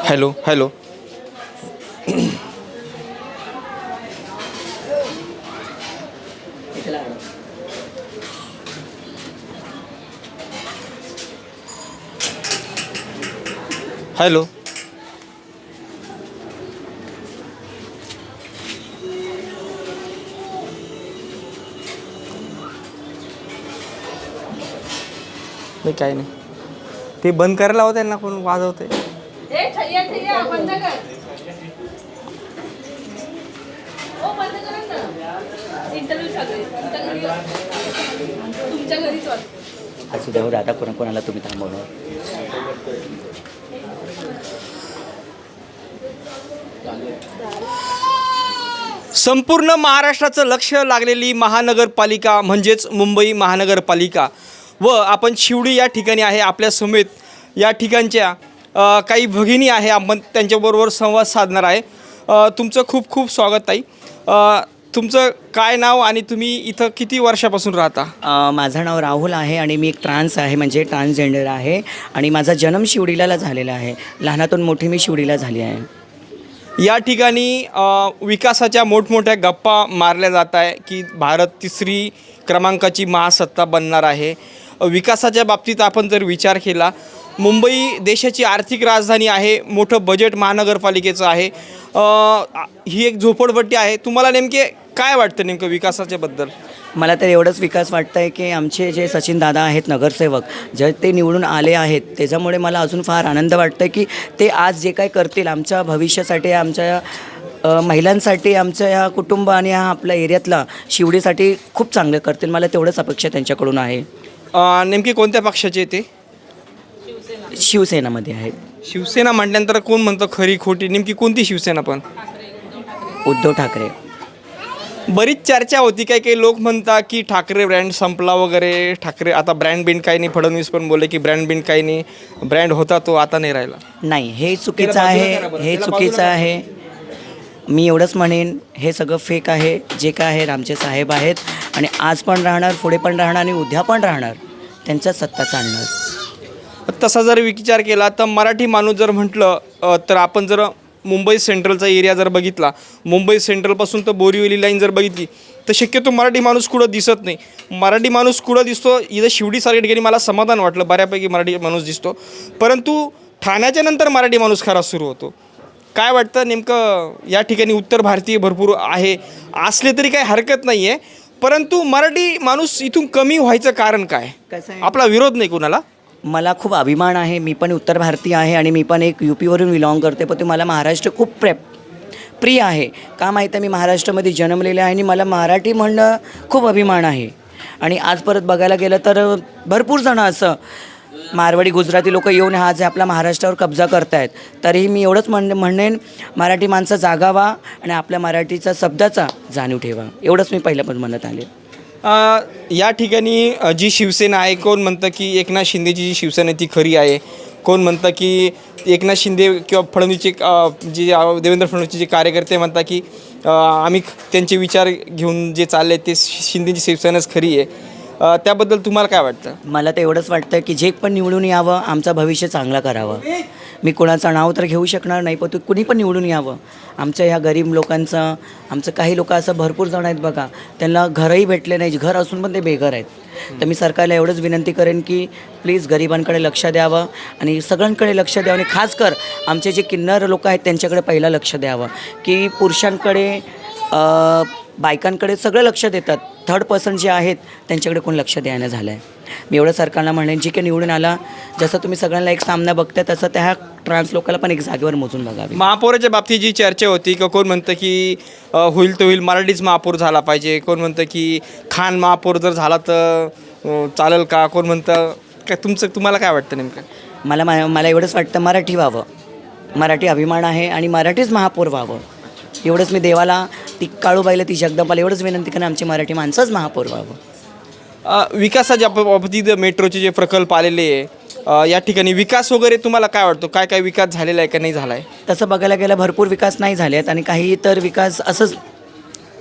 Hello hello hello नाही काही नाही ते बंद करायला लावत त्यांना कोण वाजवते बंद कर. हो बंद करा ना. इंटरव्ह्यू चालू आहे. तुमच्या घरीच वाटतं. असू द्या आता कोणाला तुम्ही थांबवणार. संपूर्ण महाराष्ट्राचं लक्ष लागलेली महानगरपालिका म्हणजेच मुंबई महानगरपालिका व आपण शिवडी या ठिकाणी आहे. आपल्या समेत या ठिकाणच्या काही भगिनी आहे, आपण त्यांच्याबरोबर संवाद साधणार आहे. तुमचं खूप खूप स्वागत आहे. तुमचं काय नाव आणि तुम्ही इथं किती वर्षापासून राहता? माझं नाव राहुल आहे आणि मी एक ट्रान्स आहे, म्हणजे ट्रान्सजेंडर आहे आणि माझा जन्म शिवडीला झालेला आहे. लहानातून मोठी मी शिवडीला झाली आहे. या ठिकाणी विकासाच्या मोठमोठ्या गप्पा मारल्या जात आहे की भारत 3री क्रमांकाची महासत्ता बनणार आहे. विकासाच्या बाबतीत आपण जर विचार केला, मुंबई देशाची आर्थिक राजधानी आहे, मोठं बजेट महानगरपालिकेचं आहे. ही एक झोपडपट्टी आहे. तुम्हाला नेमके काय वाटतं नेमकं विकासाच्याबद्दल? मला तर एवढंच विकास वाटतं आहे की आमचे जे सचिन दादा आहेत नगरसेवक, जे ते निवडून आले आहेत, त्याच्यामुळे मला अजून फार आनंद वाटतं आहे की ते आज जे काय करतील आमच्या भविष्यासाठी, आमच्या महिलांसाठी, आमच्या ह्या कुटुंब आणि ह्या आपल्या एरियातला शिवडीसाठी खूप चांगलं करतील. मला तेवढंच अपेक्षा त्यांच्याकडून आहे. नेमके कोणत्या पक्षाचे ते? शिवसेनामध्ये आहेत. शिवसेना म्हटल्यानंतर कोण म्हणतं खरी खोटी, नेमकी कोणती शिवसेना? पण उद्धव ठाकरे. बरीच चर्चा होती, काही लोक म्हणतात की ठाकरे ब्रँड संपला वगैरे. ठाकरे आता ब्रँड बिंड काही नाही. फडणवीस पण बोलले की ब्रँड बिंड काही नाही, ब्रँड होता तो आता नाही राहिला. नाही, हे चुकीचं आहे, हे चुकीचं आहे. मी एवढंच म्हणेन, हे सगळं फेक आहे. जे काय आहे आमचे साहेब आहेत आणि आज पण राहणार, पुढे पण राहणार आणि उद्या पण राहणार. त्यांच्या सत्ता चालणार. तसा जर विचार केला तर मराठी माणूस जर म्हटलं तर आपण जर मुंबई सेंट्रलचा एरिया जर बघितला, मुंबई सेंट्रलपासून तर बोरिवली लाईन जर बघितली तर शक्यतो मराठी माणूस कुठं दिसत नाही. मराठी माणूस कुठं दिसतो? इथं शिवडीसारख्या ठिकाणी मला समाधान वाटलं, बऱ्यापैकी मराठी माणूस दिसतो. परंतु ठाण्याच्या नंतर मराठी माणूस खरा सुरू होतो. काय वाटतं नेमकं? या ठिकाणी उत्तर भारतीय भरपूर आहे, असले तरी काही हरकत नाही आहे, परंतु मराठी माणूस इथून कमी व्हायचं कारण काय? कसं आहे, आपला विरोध नाही कोणाला. मला खूप अभिमान आहे. मी पण उत्तर भारतीय आहे आणि मी पण एक UP-वरून बिलॉंग करते, पण ते मला महाराष्ट्र खूप प्रिय आहे. का माहीत आहे, मी महाराष्ट्रामध्ये जन्मलेले आहे आणि मला मराठी म्हणणं खूप अभिमान आहे. आणि आज परत बघायला गेलं तर भरपूर जणं असं मारवाडी गुजराती लोक येऊन आज आपला महाराष्ट्रावर कब्जा करत आहेत. तरीही मी एवढंच म्हणेन, मराठी माणसं जागावा आणि आपल्या मराठीचा शब्दाचा जाणीव ठेवा. एवढंच मी पहिल्यापासून म्हणत आले. या ठिकाणी जी शिवसेना आहे, कोण म्हणतं की एकनाथ शिंदेची जी शिवसेना आहे ती खरी आहे, कोण म्हणतं की एकनाथ शिंदे किंवा फडणवीसचे जे देवेंद्र फडणवीसचे जे कार्यकर्ते म्हणतात की आम्ही त्यांचे विचार घेऊन जे चालले ते शिंदेची शिवसेनाच खरी आहे. त्याबद्दल तुम्हाला काय वाटतं? मला तर एवढंच वाटतं की जे पण निवडून यावं, आमचं भविष्य चांगलं करावं. मी कोणाचं नाव तर घेऊ शकणार नाही, पण कुणी पण निवडून यावं. आमच्या ह्या गरीब लोकांचं, आमचं काही लोक असं भरपूर जण आहेत बघा, त्यांना घरही भेटले नाही, घर असून पण ते बेघर आहेत. तर मी सरकारला एवढंच विनंती करेन की प्लीज गरिबांकडे लक्ष द्यावं आणि सगळ्यांकडे लक्ष द्यावं आणि खास कर आमचे जे किन्नर लोक आहेत त्यांच्याकडे पहिला लक्ष द्यावं. की पुरुषांकडे, बायकांकडे सगळं लक्ष देतात, थर्ड पर्सन जे आहेत त्यांच्याकडे कोण लक्ष द्यायला झालं आहे. मी एवढं सरकारला म्हणेन, जे काही निवडून आला, जसं तुम्ही सगळ्यांना एक सामना बघताय तसं त्या ट्रान्स लोकांना पण एक जागेवर मोजून बघावे. महापौराच्या बाबतीत जी चर्चा होती की कोण म्हणतं की होईल तर होईल, मराठीच महापौर झाला पाहिजे, कोण म्हणतं की खान महापौर जर झाला तर चालेल का, कोण म्हणतं काय, तुम्हाला काय वाटतं नेमकं? मला एवढंच वाटतं, मराठी व्हावं, मराठी अभिमान आहे आणि मराठीच महापौर व्हावं. एवढंच मी देवाला, ती काळूबाईला, ती जगदंबाला एवढंच विनंती करेन, आमची मराठी माणसंच महापौर व्हावं. विकासाच्या बाबतीत मेट्रोचे जे प्रकल्प आलेले आहे, या ठिकाणी विकास वगैरे तुम्हाला काय वाटतं? काय काय विकास झालेला आहे का नाही झाला आहे? तसं बघायला गेलं भरपूर विकास नाही झाले आहेत आणि काही तर विकास असंच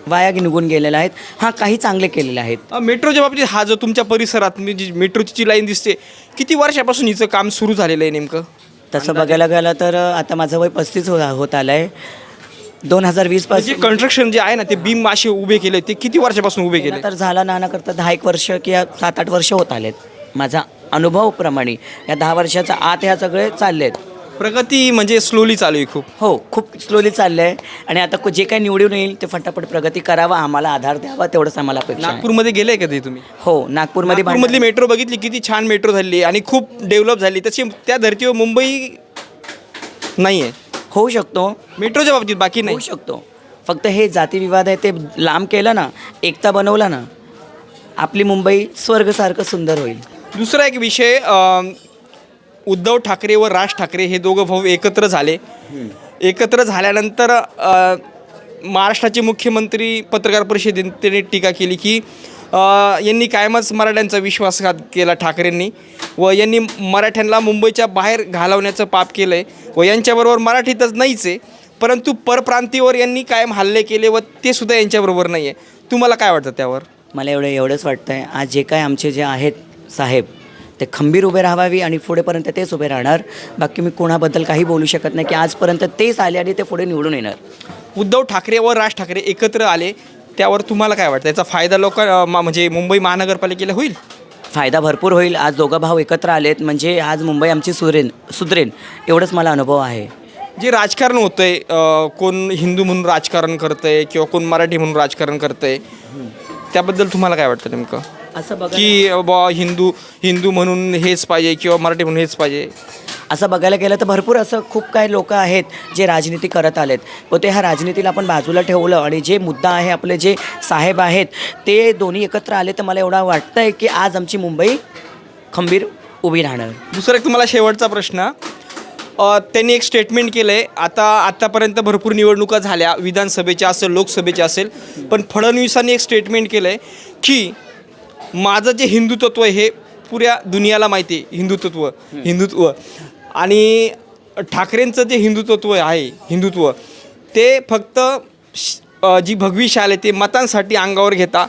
वाया निघून गेलेल्या आहेत. हां, काही चांगले केलेले आहेत. मेट्रोच्या बाबतीत हा जो तुमच्या परिसरात मी जी मेट्रोची जी लाईन दिसते, किती वर्षापासून हिचं काम सुरू झालेलं आहे नेमकं? तसं बघायला गेलं तर आता माझं वय 35 होत आलं आहे. 2020 जे पासून कन्स्ट्रक्शन जे आहे ना, ते बीम असे उभे केले, ते किती वर्षापासून उभे केले? तर झाला ना करता 10 वर्ष किंवा 7-8 वर्ष होत आलेत. माझा अनुभवप्रमाणे या 10 वर्षाच्या आत ह्या सगळे चालले आहेत. प्रगती म्हणजे स्लोली चालू आहे खूप. हो, खूप स्लोली चाललं आहे. आणि आता जे काही निवडून येईल ते फटाफट प्रगती करावा, आम्हाला आधार द्यावा, तेवढंच आम्हाला अपेक्षा आहे. नागपूरमध्ये गेले का ते तुम्ही? हो, नागपूरमधली नागपूरमधली मेट्रो बघितली, किती छान मेट्रो झाली आणि खूप डेव्हलप झाली. तशी त्या धर्तीवर मुंबई नाही आहे होऊ शकतो, मेट्रोच्या बाबतीत, बाकी नाही. होऊ शकतो. फक्त हे जातीविवाद आहे ते लांब केलं ना, एकता बनवला ना, आपली मुंबई स्वर्गसारखं सुंदर होईल. दुसरा एक विषय, उद्धव ठाकरे व राज ठाकरे हे दोघं भाऊ एकत्र झाले. एकत्र झाल्यानंतर महाराष्ट्राचे मुख्यमंत्री पत्रकार परिषदेत त्यांनी टीका केली की यांनी कायमच मराठ्यांचा विश्वासघात केला ठाकरेंनी, व यांनी मराठ्यांना मुंबईच्या बाहेर घालवण्याचं पाप केलं आहे, व यांच्याबरोबर मराठीतच नाहीच आहे, परंतु परप्रांतीवर यांनी कायम हल्ले केले व ते सुद्धा यांच्याबरोबर नाही आहे. तुम्हाला काय वाटतं त्यावर? मला एवढंच वाटतं आहे, आज जे काय आमचे जे आहेत साहेब, ते खंबीर उभे राहावी आणि पुढेपर्यंत तेच उभे राहणार. बाकी मी कोणाबद्दल काही बोलू शकत नाही की आजपर्यंत तेच आले आणि ते पुढे निवडून येणार. उद्धव ठाकरे व राज ठाकरे एकत्र आले, त्यावर तुम्हाला काय वाटतं? याचा फायदा म्हणजे मुंबई महानगरपालिकेला होईल? फायदा भरपूर होईल. आज दोघं भाऊ एकत्र आलेत म्हणजे आज मुंबई आमची सुधरेन एवढंच मला अनुभव आहे. जे राजकारण होतं आहे, कोण हिंदू म्हणून राजकारण करतं आहे किंवा कोण मराठी म्हणून राजकारण करतं आहे, त्याबद्दल तुम्हाला काय वाटतं नेमकं? असं बघा, की हिंदू म्हणून हेच पाहिजे किंवा मराठी म्हणून हेच पाहिजे? असं बघायला गेलं तर भरपूर असं खूप काही लोक आहेत जे राजनीती करत आलेत, व ते ह्या राजनीतीला आपण बाजूला ठेवलं आणि जे मुद्दा आहे, आपले जे साहेब आहेत ते दोन्ही एकत्र आले, तर मला एवढं वाटतं आहे की आज आमची मुंबई खंबीर उभी राहणार. दुसरा एक तुम्हाला शेवटचा प्रश्न, त्यांनी एक स्टेटमेंट केलं आहे, आतापर्यंत भरपूर निवडणुका झाल्या, विधानसभेच्या असेल, लोकसभेच्या असेल, पण फडणवीसांनी एक स्टेटमेंट केलं आहे की माझं जे हिंदुत्व आहे हे पुऱ्या दुनियाला माहिती आहे. हिंदुत्व आणि ठाकरेंचं जे हिंदुत्व ते फक्त जी भगवी शाल आहे ते मतांसाठी अंगावर घेता,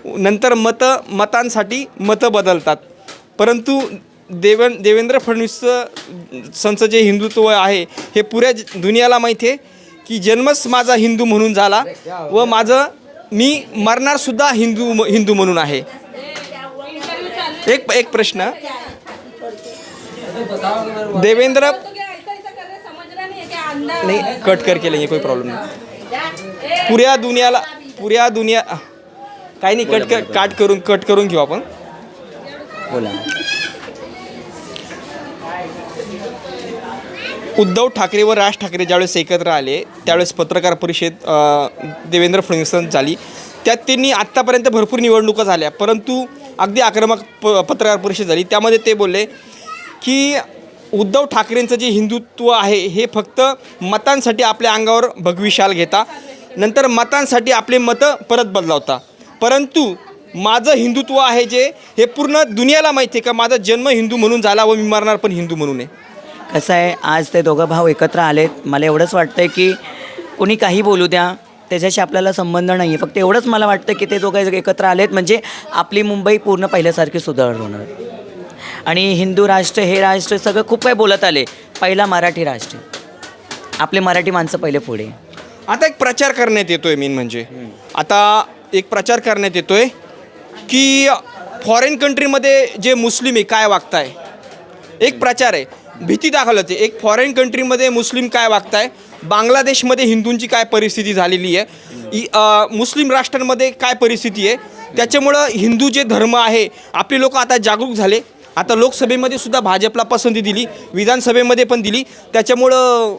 नंतर मतांसाठी मतं बदलतात. परंतु देवेंद्र फडणवीसचं जे हिंदुत्व आहे हे पुऱ्या दुनियाला माहिती आहे की जन्मच माझा हिंदू म्हणून झाला व मी मरणारसुद्धा हिंदू म्हणून आहे. एक प्रश्न, देवेंद्र नहीं कट करके लेंगे, कोई प्रॉब्लम नहीं. पुऱ्या दुनिया काही नाही, कट करून घेऊ आपण. बोला. उद्धव ठाकरे व राज ठाकरे ज्यावेळेस एकत्र आले त्यावेळेस पत्रकार परिषद देवेंद्र फडणवीसांची झाली. त्यात त्यांनी आत्तापर्यंत भरपूर निवडणुका झाल्या, परंतु अगदी आक्रमक पत्रकार परिषद झाली. त्यामध्ये ते बोलले की उद्धव ठाकरेंचं जे हिंदुत्व आहे हे फक्त मतांसाठी आपल्या अंगावर भगवी शाल घेता, नंतर मतांसाठी आपले मतं परत बदलावता. परंतु माझं हिंदुत्व आहे जे हे पूर्ण दुनियाला माहिती आहे का माझा जन्म हिंदू म्हणून झाला व मी मरणार पण हिंदू म्हणून आहे. कसं आहे, आज ते दोघं भाऊ एकत्र आलेत. मला एवढंच वाटतं आहे की कोणी काही बोलू द्या, त्याच्याशी आपल्याला संबंध नाही आहे. फक्त एवढंच मला वाटतं की ते दोघं एकत्र आलेत म्हणजे आपली मुंबई पूर्ण पहिल्यासारखी सुधारणा होणार. आणि हिंदू राष्ट्र, हे राष्ट्र सगळं खूप काही बोलत आले. पहिला मराठी राष्ट्र, आपले मराठी माणसं पहिले पुढे. आता एक प्रचार करण्यात येतो आहे, करण्यात येतो आहे की फॉरेन कंट्रीमध्ये जे मुस्लिम आहे काय वागताय. एक प्रचार आहे, भीती दाखवलं ते. एक फॉरेन कंट्रीमध्ये मुस्लिम काय वागताय, बांगलादेशमध्ये हिंदूंची काय परिस्थिती झालेली आहे, मुस्लिम राष्ट्रांमध्ये काय परिस्थिती आहे. त्याच्यामुळं हिंदू जे धर्म आहे, आपले लोक आता जागरूक झाले. आता लोकसभेमध्ये सुद्धा भाजपला पसंती दिली, विधानसभेमध्ये पण दिली. त्याच्यामुळं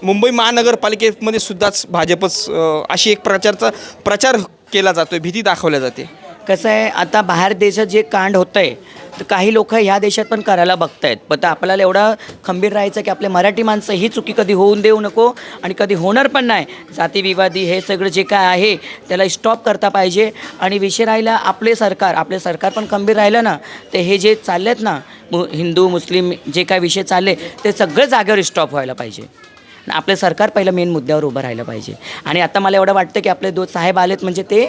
मुंबई महानगरपालिकेमध्ये सुद्धाच भाजपच अशी एक प्रचार केला जातो आहे, भीती दाखवल्या जाते. कसं आहे, आता बाहेर देशात जे कांड होतं आहे तर काही लोक ह्या देशात पण करायला बघत आहेत. पण आपल्याला एवढं खंबीर राहायचं की आपले मराठी माणसं ही चुकी कधी होऊन देऊ नको आणि कधी होणार पण नाही. जातीविवादी हे सगळं जे काय आहे त्याला स्टॉप करता पाहिजे. आणि विषय राहिला आपले सरकार पण खंबीर राहिलं ना, ते हे जे चाललेत ना हिंदू मुस्लिम जे काय विषय चालले ते सगळं जागेवर स्टॉप व्हायला पाहिजे. आपलं सरकार पहिलं मेन मुद्द्यावर उभं राहिलं पाहिजे. आणि आता मला एवढं वाटतं की आपले साहेब आलेत म्हणजे ते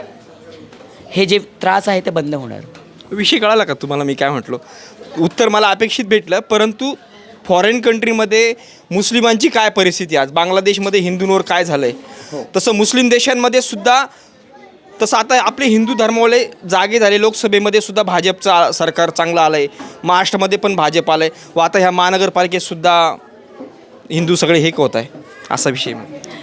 हे जे त्रास आहे ते बंद होणार. विषय कळाला का तुम्हाला मी काय म्हटलो? उत्तर मला अपेक्षित भेटलं, परंतु फॉरेन कंट्रीमध्ये मुस्लिमांची काय परिस्थिती आज, बांगलादेशमध्ये हिंदूंवर काय झालं आहे, तसं मुस्लिम देशांमध्ये सुद्धा तसं आता आपले हिंदू धर्मवाले जागे झाले. लोकसभेमध्ये सुद्धा भाजपचं सरकार चांगलं आलं आहे, महाराष्ट्रामध्ये पण भाजप आलं आहे, व आता ह्या महानगरपालिकेतसुद्धा हिंदू सगळे एक होत आहे. असा विषय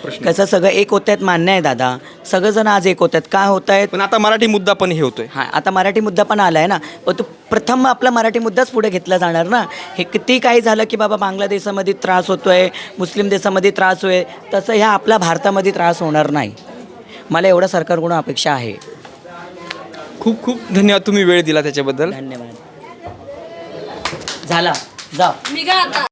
प्रश्न. कसं सगळं एक होत आहेत मान्य आहे दादा, सगळेजण आज एक होत आहेत. काय होत आहेत? पण आता मराठी मुद्दा पण हे होतोय. हां, आता मराठी मुद्दा पण आला आहे ना, पण तो प्रथम आपला मराठी मुद्दाच पुढे घेतला जाणार ना. हे किती काही झालं की बाबा बांगलादेशामध्ये त्रास होतो आहे, मुस्लिम देशामध्ये त्रास होय, तसं ह्या आपल्या भारतामध्ये त्रास होणार नाही. मला एवढं सरकारकडून अपेक्षा आहे. खूप खूप धन्यवाद, तुम्ही वेळ दिला त्याच्याबद्दल. धन्यवाद. झाला, जा. निघा आता.